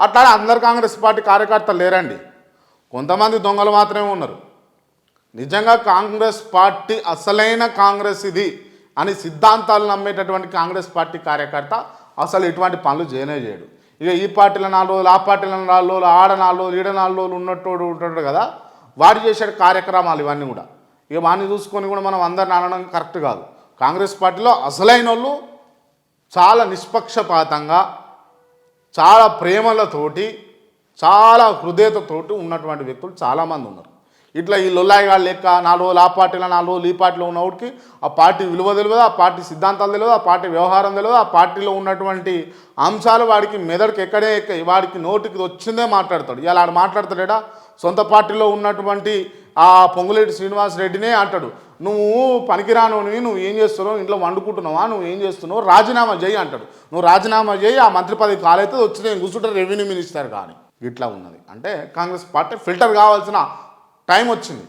అట్లా అందరు కాంగ్రెస్ పార్టీ కార్యకర్తలు లేరండి, కొంతమంది దొంగలు మాత్రమే ఉన్నారు. నిజంగా కాంగ్రెస్ పార్టీ అసలైన కాంగ్రెస్ ఇది అని సిద్ధాంతాలు నమ్మేటటువంటి కాంగ్రెస్ పార్టీ కార్యకర్త అసలు ఇటువంటి పనులు చేయడు. ఇక ఈ పార్టీలో 4 రోజులు, ఆ పార్టీలో 4 రోజులు, ఆడ 4 రోజులు, ఈడ 4 రోజులు ఉంటాడు కదా, వాడు చేసే కార్యక్రమాలు ఇవన్నీ కూడా. ఇక వాడిని చూసుకొని కూడా మనం అందరిని అనడం కరెక్ట్ కాదు. కాంగ్రెస్ పార్టీలో అసలైన వాళ్ళు చాలా నిష్పక్షపాతంగా, చాలా ప్రేమలతోటి, చాలా హృదయతతోటి ఉన్నటువంటి వ్యక్తులు చాలామంది ఉన్నారు. ఇట్లా ఈ లొల్లాయిగా లెక్క 4 రోజులు ఆ పార్టీలో, 4 రోజులు ఈ పార్టీలో ఉన్నవాడికి ఆ పార్టీ విలువ తెలియదు, ఆ పార్టీ సిద్ధాంతాలు తెలియదు, ఆ పార్టీ వ్యవహారం తెలియదు, ఆ పార్టీలో ఉన్నటువంటి అంశాలు వాడికి మెదడుకి ఎక్కడే వాడికి నోటికి వచ్చిందే మాట్లాడతాడు. ఇలా ఆడు మాట్లాడతాడా? సొంత పార్టీలో ఉన్నటువంటి ఆ పొంగులేటి శ్రీనివాస్ రెడ్డినే అంటాడు, నువ్వు పనికిరానోనివి, నువ్వు ఏం చేస్తున్నావు, ఇంట్లో వండుకుంటున్నావా, నువ్వు ఏం చేస్తున్నావు, రాజీనామా చేయి అంటాడు. నువ్వు రాజీనామా చేయి, ఆ మంత్రి పదవి కాలైతే వచ్చి నేను కూర్చుంటే రెవెన్యూ మినిస్టర్ కానీ. ఇట్లా ఉన్నది. అంటే కాంగ్రెస్ పార్టీ ఫిల్టర్ కావాల్సిన టైం వచ్చింది.